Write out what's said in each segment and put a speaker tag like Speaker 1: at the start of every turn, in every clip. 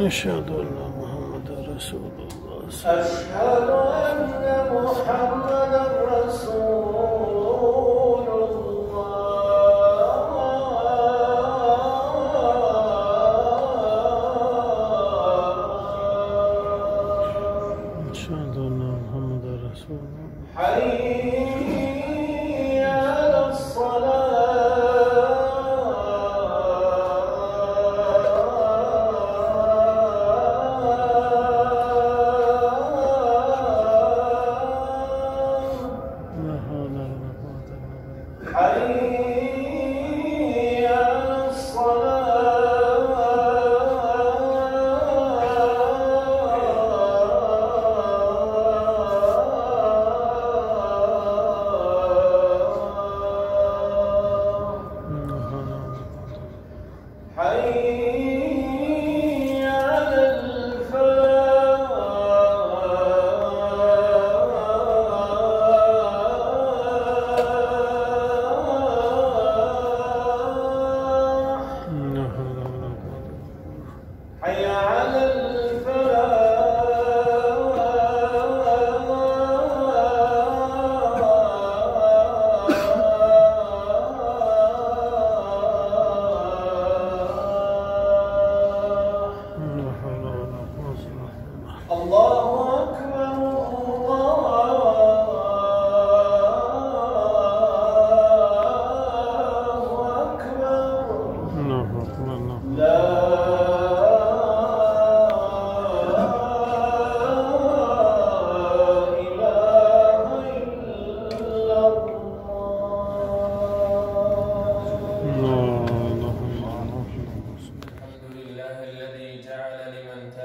Speaker 1: أشهد أن محمد رسول الله.
Speaker 2: أشهد أن محمد رسول الله.
Speaker 1: أشهد أن محمد رسول الله.
Speaker 2: حي على الصلاة.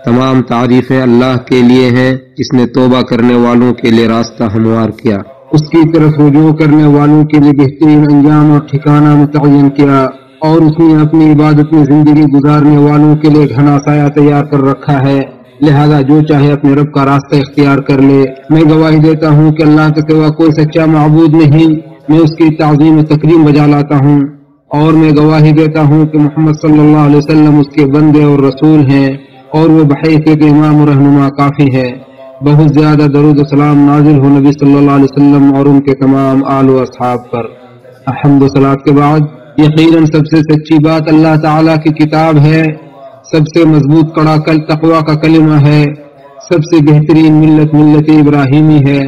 Speaker 3: تمام تعریفیں اللہ کے لیے ہیں جس نے توبہ کرنے والوں کے لیے راستہ ہموار کیا، اس کی طرف رجوع کرنے والوں کے لیے بہترین انجام اور ٹھکانہ متعین کیا، اور اس نے اپنی عبادت میں زندگی گزارنے والوں کے لیے گھنا سایہ تیار کر رکھا ہے، لہذا جو چاہے اپنے رب کا راستہ اختیار کر لے۔ میں گواہی دیتا ہوں کہ اللہ کے سوا کوئی سچا معبود نہیں، میں اس کی تعظیم و تکریم بجا لاتا ہوں، اور میں گواہی دیتا ہوں کہ محمد صلی اللہ علیہ وسلم اس کے بندے اور رسول ہیں، اور وہ بحیثیت امام و رہنما کافی ہے۔ بہت زیادہ درود و سلام نازل ہو نبی صلی اللہ علیہ وسلم اور ان کے تمام آل و اصحاب پر۔ الحمد و صلاۃ کے بعد یقیناً سب سے سچی بات اللہ تعالیٰ کی کتاب ہے، سب سے مضبوط کڑا تقویٰ کا کلمہ ہے، سب سے بہترین ملت ملت ابراہیمی ہے،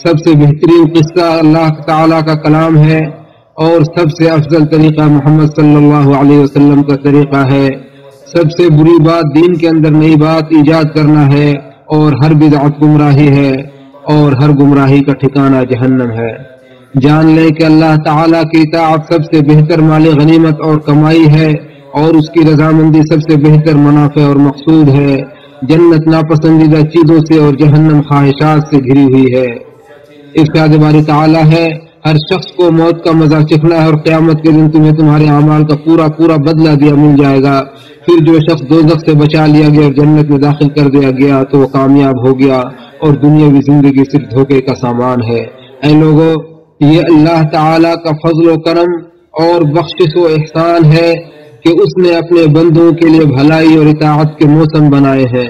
Speaker 3: سب سے بہترین قصہ اللہ تعالیٰ کا کلام ہے، اور سب سے افضل طریقہ محمد صلی اللہ علیہ وسلم کا طریقہ ہے۔ سب سے بری بات دین کے اندر نئی بات ایجاد کرنا ہے، اور ہر بدعت گمراہی ہے، اور ہر گمراہی کا ٹھکانہ جہنم ہے۔ جان لے کہ اللہ تعالیٰ کی اطاعت سب سے بہتر مال غنیمت اور کمائی ہے، اور اس کی رضامندی سب سے بہتر منافع اور مقصود ہے۔ جنت ناپسندیدہ چیزوں سے اور جہنم خواہشات سے گھری ہوئی ہے۔ ارشاد باری تعالیٰ ہے، ہر شخص کو موت کا مزہ چکھنا ہے، اور قیامت کے دن تمہیں تمہارے اعمال کا پورا پورا بدلہ دیا مل جائے گا۔ پھر جو شخص دوزخ سے بچا لیا گیا اور جنت میں داخل کر دیا گیا تو وہ کامیاب ہو گیا، اور دنیاوی زندگی صرف دھوکے کا سامان ہے۔ اے لوگو، یہ اللہ تعالیٰ کا فضل و کرم اور بخشش و احسان ہے کہ اس نے اپنے بندوں کے لیے بھلائی اور اطاعت کے موسم بنائے ہیں،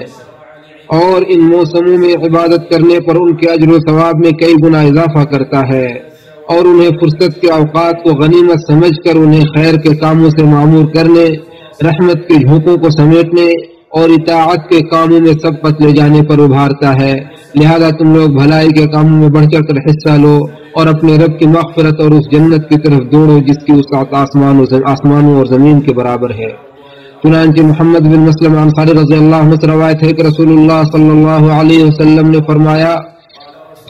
Speaker 3: اور ان موسموں میں عبادت کرنے پر ان کے اجر و ثواب میں کئی گنا اضافہ کرتا ہے، اور انہیں فرصت کے اوقات کو غنیمت سمجھ کر انہیں خیر کے کاموں سے معمور کرنے، رحمت کے جھونکوں کو سمیٹنے اور اطاعت کے کاموں میں سبقت لے جانے پر ابھارتا ہے۔ لہذا تم لوگ بھلائی کے کاموں میں بڑھ چڑھ کر حصہ لو اور اپنے رب کی مغفرت اور اس جنت کی طرف دوڑو جس کی وسعت آسمانوں اور زمین کے برابر ہے۔ چنانچہ محمد بن مسلم انصاری رضی اللہ عنہ سے روایت ہے کہ رسول اللہ صلی اللہ علیہ وسلم نے فرمایا،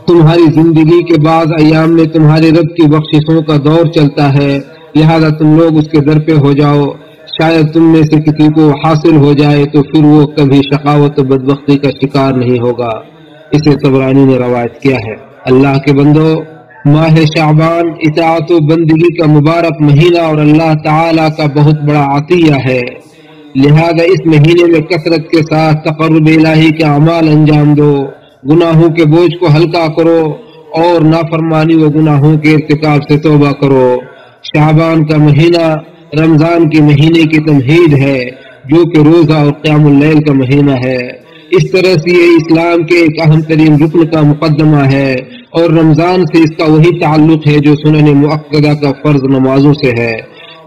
Speaker 3: تمہاری زندگی کے بعض ایام میں تمہارے رب کی بخششوں کا دور چلتا ہے، لہذا تم لوگ اس کے در پہ ہو جاؤ، شاید تم میں سے کسی کو حاصل ہو جائے تو پھر وہ کبھی شقاوت و بدبختی کا شکار نہیں ہوگا۔ اسے طبرانی نے روایت کیا ہے۔ اللہ کے بندو، ماہ شعبان اطاعت و بندگی کا مبارک مہینہ اور اللہ تعالی کا بہت بڑا عطیہ ہے، لہذا اس مہینے میں کثرت کے ساتھ تقرب الہی کے اعمال انجام دو، گناہوں کے بوجھ کو ہلکا کرو اور نافرمانی و گناہوں کے ارتکاب سے توبہ کرو۔ شعبان کا مہینہ رمضان کے مہینے کی تمہید ہے جو کہ روزہ اور قیام اللیل کا مہینہ ہے۔ اس طرح سے یہ اسلام کے ایک اہم ترین رکن کا مقدمہ ہے، اور رمضان سے اس کا وہی تعلق ہے جو سنن مؤکدہ کا فرض نمازوں سے ہے،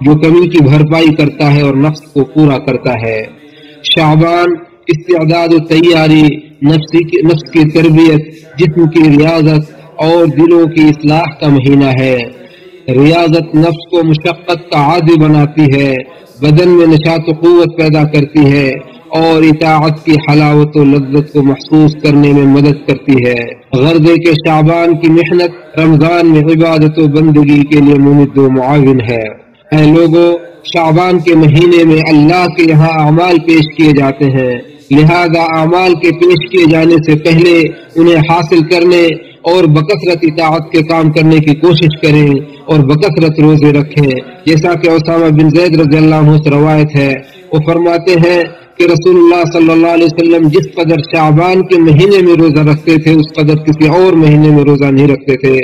Speaker 3: جو کمی کی بھرپائی کرتا ہے اور نفس کو پورا کرتا ہے۔ شعبان استعداد و تیاری، نفس کی تربیت، جسم کی ریاضت اور دلوں کی اصلاح کا مہینہ ہے۔ ریاضت نفس کو مشقت کا عادی بناتی ہے، بدن میں نشاط و قوت پیدا کرتی ہے اور اطاعت کی حلاوت و لذت کو محسوس کرنے میں مدد کرتی ہے۔ غرض کہ شعبان کی محنت رمضان میں عبادت و بندگی کے لیے ممد و معاون ہے۔ اے لوگو، شعبان کے مہینے میں اللہ کے یہاں اعمال پیش کیے جاتے ہیں، لہذا اعمال کے پیش کیے جانے سے پہلے انہیں حاصل کرنے اور بکثرت اطاعت کے کام کرنے کی کوشش کریں اور بکثرت روزے رکھیں، جیسا کہ اسامہ بن زید رضی اللہ عنہ سے روایت ہے۔ وہ فرماتے ہیں کہ رسول اللہ صلی اللہ علیہ وسلم جس قدر شعبان کے مہینے میں روزہ رکھتے تھے اس قدر کسی اور مہینے میں روزہ نہیں رکھتے تھے۔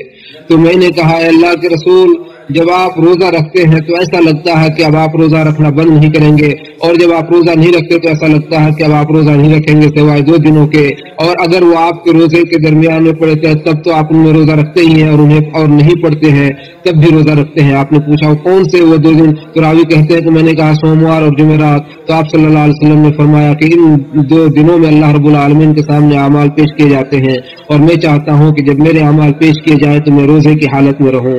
Speaker 3: تو میں نے کہا، اے اللہ کے رسول، جب آپ روزہ رکھتے ہیں تو ایسا لگتا ہے کہ اب آپ روزہ رکھنا بند نہیں کریں گے، اور جب آپ روزہ نہیں رکھتے تو ایسا لگتا ہے کہ اب آپ روزہ نہیں رکھیں گے سوائے 2 دنوں کے، اور اگر وہ آپ کے روزے کے درمیان میں پڑتے ہیں تب تو آپ ان میں روزہ رکھتے ہی ہیں، اور نہیں پڑتے ہیں تب بھی روزہ رکھتے ہیں۔ آپ نے پوچھا وہ کون سے وہ 2 دن؟ تو راوی کہتے ہیں کہ میں نے کہا سوموار اور جمعرات۔ تو آپ صلی اللہ علیہ وسلم نے فرمایا کہ ان 2 دنوں میں اللہ رب العالمین کے سامنے اعمال پیش کیے جاتے ہیں، اور میں چاہتا ہوں کہ جب میرے اعمال پیش کیے جائیں تو میں روزے کی حالت میں رہوں۔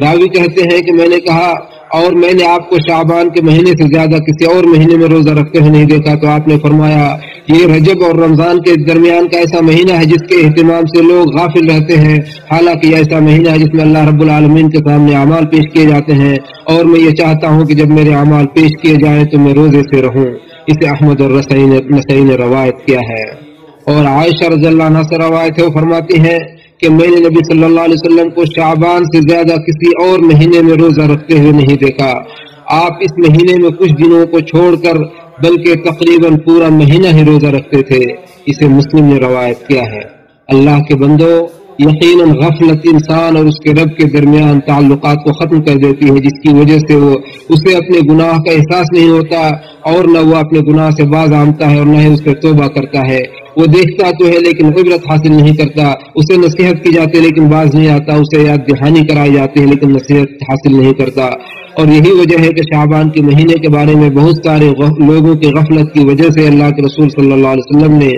Speaker 3: راوی کہتے ہیں کہ میں نے کہا، اور میں نے آپ کو شعبان کے مہینے سے زیادہ کسی اور مہینے میں روزہ رکھتے ہوئے نہیں دیکھا۔ تو آپ نے فرمایا، یہ رجب اور رمضان کے درمیان کا ایسا مہینہ ہے جس کے اہتمام سے لوگ غافل رہتے ہیں، حالانکہ یہ ایسا مہینہ ہے جس میں اللہ رب العالمین کے سامنے اعمال پیش کیے جاتے ہیں، اور میں یہ چاہتا ہوں کہ جب میرے اعمال پیش کیے جائیں تو میں روزے سے رہوں۔ اسے احمد اور نسائی نے روایت کیا ہے۔ اور عائشہ رضی اللہ عنہا سے روایت ہے، وہ فرماتی ہیں کہ میں نے نبی صلی اللہ علیہ وسلم کو شعبان سے زیادہ کسی اور مہینے میں روزہ رکھتے ہوئے نہیں دیکھا۔ آپ اس مہینے میں کچھ دنوں کو چھوڑ کر بلکہ تقریباً پورا مہینہ ہی روزہ رکھتے تھے۔ اسے مسلم نے روایت کیا ہے۔ اللہ کے بندو، یقیناً غفلت انسان اور اس کے رب کے درمیان تعلقات کو ختم کر دیتی ہے، جس کی وجہ سے اسے اپنے گناہ کا احساس نہیں ہوتا، اور نہ وہ اپنے گناہ سے باز آمتا ہے اور نہ ہی اس پہ توبہ کرتا ہے۔ وہ دیکھتا تو ہے لیکن عبرت حاصل نہیں کرتا، اسے نصیحت کی جاتی ہے لیکن باز نہیں آتا، اسے یاد دہانی کرائی جاتی ہے لیکن نصیحت حاصل نہیں کرتا۔ اور یہی وجہ ہے کہ شعبان کے مہینے کے بارے میں بہت سارے لوگوں کی غفلت کی وجہ سے اللہ کے رسول صلی اللہ علیہ وسلم نے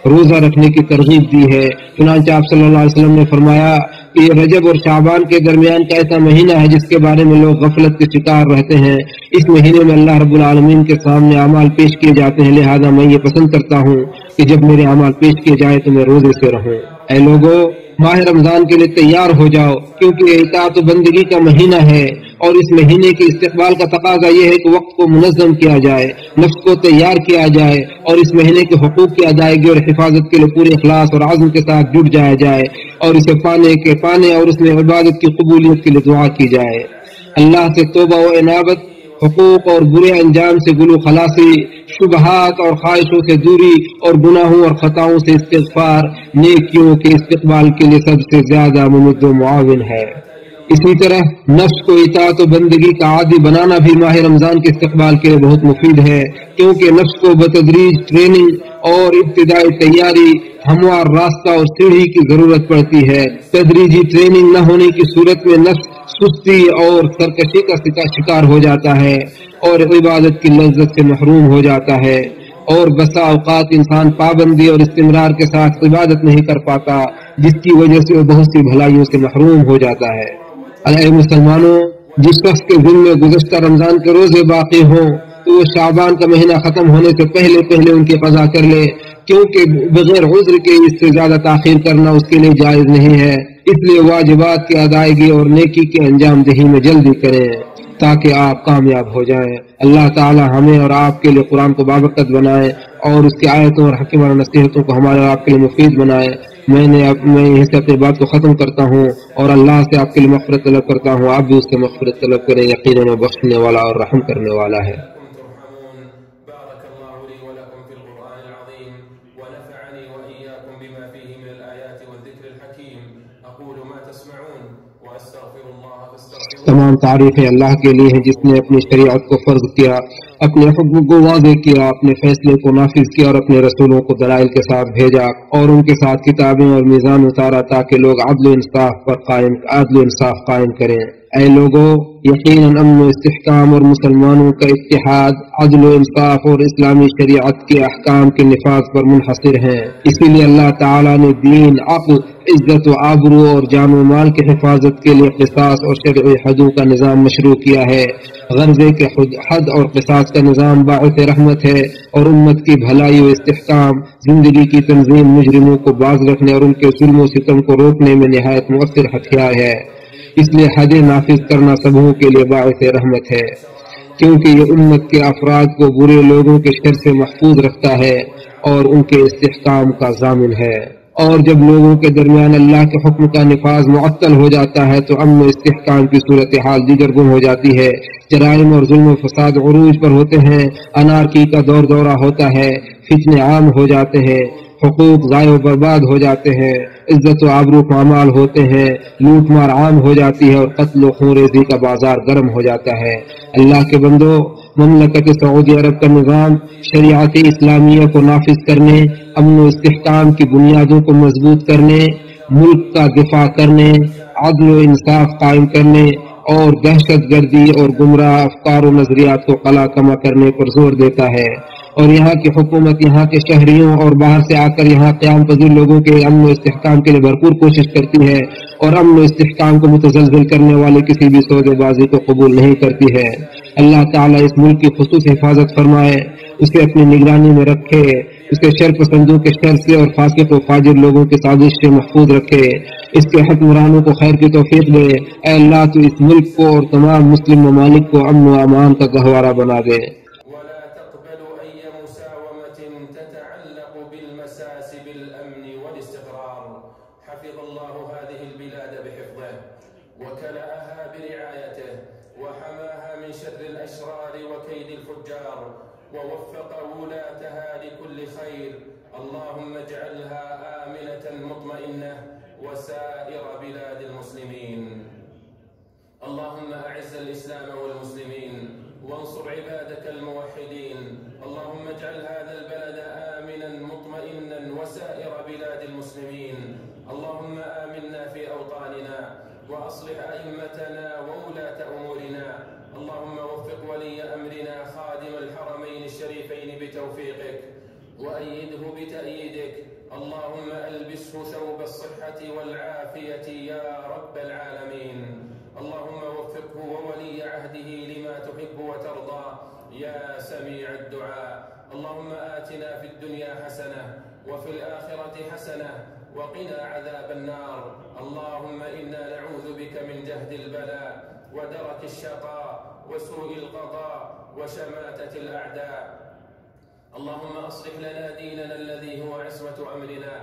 Speaker 3: روزہ رکھنے کی ترغیب دی ہے۔ چنانچہ آپ صلی اللہ علیہ وسلم نے فرمایا کہ یہ رجب اور شعبان کے درمیان کا ایسا مہینہ ہے جس کے بارے میں لوگ غفلت کے شکار رہتے ہیں۔ اس مہینے میں اللہ رب العالمین کے سامنے اعمال پیش کیے جاتے ہیں، لہذا میں یہ پسند کرتا ہوں کہ جب میرے اعمال پیش کیے جائیں تو میں روزے سے رہوں۔ اے لوگو، ماہ رمضان کے لیے تیار ہو جاؤ، کیونکہ یہ اطاعت و بندگی کا مہینہ ہے، اور اس مہینے کے استقبال کا تقاضا یہ ہے کہ وقت کو منظم کیا جائے، نفس کو تیار کیا جائے، اور اس مہینے کے حقوق کی ادائیگی اور حفاظت کے لیے پورے اخلاص اور عزم کے ساتھ جٹ جایا جائے، اور اسے پانے اور اس میں عبادت کی قبولیت کے لیے دعا کی جائے۔ اللہ سے توبہ و انابت، حقوق اور برے انجام سے گلو خلاصی، شبہات اور خواہشوں سے دوری، اور گناہوں اور خطاؤں سے استغفار نیکیوں کے استقبال کے لیے سب سے زیادہ ممد و معاون ہے۔ اسی طرح نفس کو اطاعت و بندگی کا عادی بنانا بھی ماہ رمضان کے استقبال کے لیے بہت مفید ہے، کیونکہ نفس کو بتدریج ٹریننگ اور ابتدائی تیاری، ہموار راستہ اور سیڑھی کی ضرورت پڑتی ہے۔ تدریجی ٹریننگ نہ ہونے کی صورت میں نفس سستی اور سرکشی کا شکار ہو جاتا ہے اور عبادت کی لذت سے محروم ہو جاتا ہے، اور بسا اوقات انسان پابندی اور استمرار کے ساتھ عبادت نہیں کر پاتا، جس کی وجہ سے وہ بہت سی بھلائیوں سے محروم ہو جاتا ہے۔ اے مسلمانوں، جس شخص کے دل میں گزشتہ رمضان کے روزے باقی ہوں تو وہ شعبان کا مہینہ ختم ہونے سے پہلے ان کی قضا کر لے، کیونکہ بغیر عذر کے اس سے زیادہ تاخیر کرنا اس کے لیے جائز نہیں ہے۔ اس لیے واجبات کی ادائیگی اور نیکی کے انجام دہی میں جلدی کریں تاکہ آپ کامیاب ہو جائیں۔ اللہ تعالی ہمیں اور آپ کے لیے قرآن کو بابرکت بنائے اور اس کی آیتوں اور حکیمانہ نصیحتوں کو ہمارے اور آپ کے لیے مفید بنائے۔ میں یہیں سے اپنی بات کو ختم کرتا ہوں اور اللہ سے آپ کے لیے مغفرت طلب کرتا ہوں، آپ بھی اس سے مغفرت طلب کریں، یقیناً وہ بخشنے والا اور رحم کرنے والا ہے۔
Speaker 4: بارك الله لي ولكم في القرآن العظيم ونفعني وإياكم بما فيه من الآيات والذكر الحكيم. أقول ما تسمعون وأستغفر الله فاستغفروه.
Speaker 3: تمام تعریفیں اللہ کے لیے ہیں جس نے اپنی شریعت کو فرض کیا، اپنے حکم کو واضح کیا، اپنے فیصلے کو نافذ کیا اور اپنے رسولوں کو دلائل کے ساتھ بھیجا اور ان کے ساتھ کتابیں اور میزان اتارا تاکہ لوگ عدل و انصاف قائم کریں۔ اے لوگوں، یقیناً امن و استحکام اور مسلمانوں کا اتحاد عدل و انصاف اور اسلامی شریعت کے احکام کے نفاذ پر منحصر ہیں۔ اسی لیے اللہ تعالیٰ نے دین، عقل، عزت و آبرو اور جان و مال کی حفاظت کے لیے قصاص اور شرعی حدود کا نظام مشروع کیا ہے۔ غرضے کے حد اور قصاص کا نظام باعث رحمت ہے اور امت کی بھلائی و استحکام، زندگی کی تنظیم، مجرموں کو باز رکھنے اور ان کے ظلم و ستم کو روکنے میں نہایت مؤثر ہتھیار ہے۔ اس لیے حد نافذ کرنا سبوں کے لیے باعث رحمت ہے، کیونکہ یہ امت کے افراد کو برے لوگوں کے شر سے محفوظ رکھتا ہے اور ان کے استحکام کا ضامن ہے۔ اور جب لوگوں کے درمیان اللہ کے حکم کا نفاذ معطل ہو جاتا ہے تو امن و استحکام کی صورتحال دیگر گم ہو جاتی ہے، جرائم اور ظلم و فساد عروج پر ہوتے ہیں، انارکی کا دورہ ہوتا ہے، فتنے عام ہو جاتے ہیں، حقوق ضائع و برباد ہو جاتے ہیں، عزت و آبرو پامال ہوتے ہیں، لوٹ مار عام ہو جاتی ہے اور قتل و خونریزی کا بازار گرم ہو جاتا ہے۔ اللہ کے بندو، مملکت سعودی عرب کا نظام شریعت اسلامیہ کو نافذ کرنے، امن و استحکام کی بنیادوں کو مضبوط کرنے، ملک کا دفاع کرنے، عدل و انصاف قائم کرنے اور دہشت گردی اور گمراہ افکار و نظریات کو قلع کما کرنے پر زور دیتا ہے، اور یہاں کی حکومت یہاں کے شہریوں اور باہر سے آ کر یہاں قیام پذیر لوگوں کے امن و استحکام کے لیے بھرپور کوشش کرتی ہے اور امن و استحکام کو متزلزل کرنے والے کسی بھی سودے بازی کو قبول نہیں کرتی ہے۔ اللہ تعالیٰ اس ملک کی خصوصی حفاظت فرمائے، اسے اپنی نگرانی میں رکھے، اسے شر پسندوں کے شر سے اور فاسق و فاجر لوگوں کے سازش سے محفوظ رکھے، اس کے حکمرانوں کو خیر کی توفیق دے۔ اے اللہ، تو اس ملک کو اور تمام مسلم ممالک کو امن و امان کا گہوارہ بنا دے۔
Speaker 4: ولا تقبلوا أي مساومة تتعلق بالمساس بالأمن والاستقرار. حفظ الله هذه البلاد بحفظه وكلأها برعايته وحماها من شر الأشرار وكيد الفجار ووفق ولاتها لكل خير. اللهم اجعلها آمنة مطمئنة وسائر بلاد المسلمين. اللهم أعز الإسلام والمسلمين وانصر عبادك الموحدين. اللهم اجعل هذا البلد آمنا مطمئنا وسائر بلاد المسلمين. اللهم آمنا في أوطاننا وأصلح أئمتنا وولاة أمورنا. اللهم وفق ولي أمرنا خادم الحرمين الشريفين بتوفيقك وأيده بتأييدك. اللهم ألبسه ثوب الصحة والعافية يا رب العالمين. اللهم وفقه وولي عهده لما تحب وترضى يا سميع الدعاء. اللهم آتنا في الدنيا حسنة وفي الآخرة حسنة وقنا عذاب النار. اللهم إنا نعوذ بك من جهد البلاء ودرك الشقاء وسوء القضاء وشماتة الأعداء. اللهم أصلح لنا ديننا الذي هو عصمة أمرنا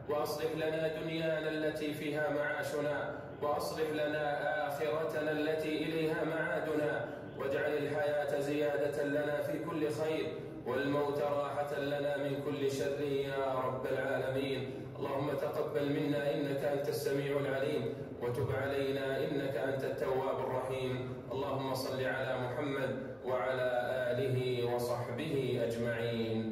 Speaker 4: وأصلح لنا دنيانا التي فيها معاشنا وأصلح لنا آخرتنا التي إليها معادنا واجعل الحياة زيادة لنا في كل خير والموت راحة لنا من كل شر يا رب العالمين. اللهم تقبل منا إنك أنت السميع العليم وتب علينا إنك أنت التواب الرحيم. اللهم صل على محمد وعلى آله وصحبه أجمعين.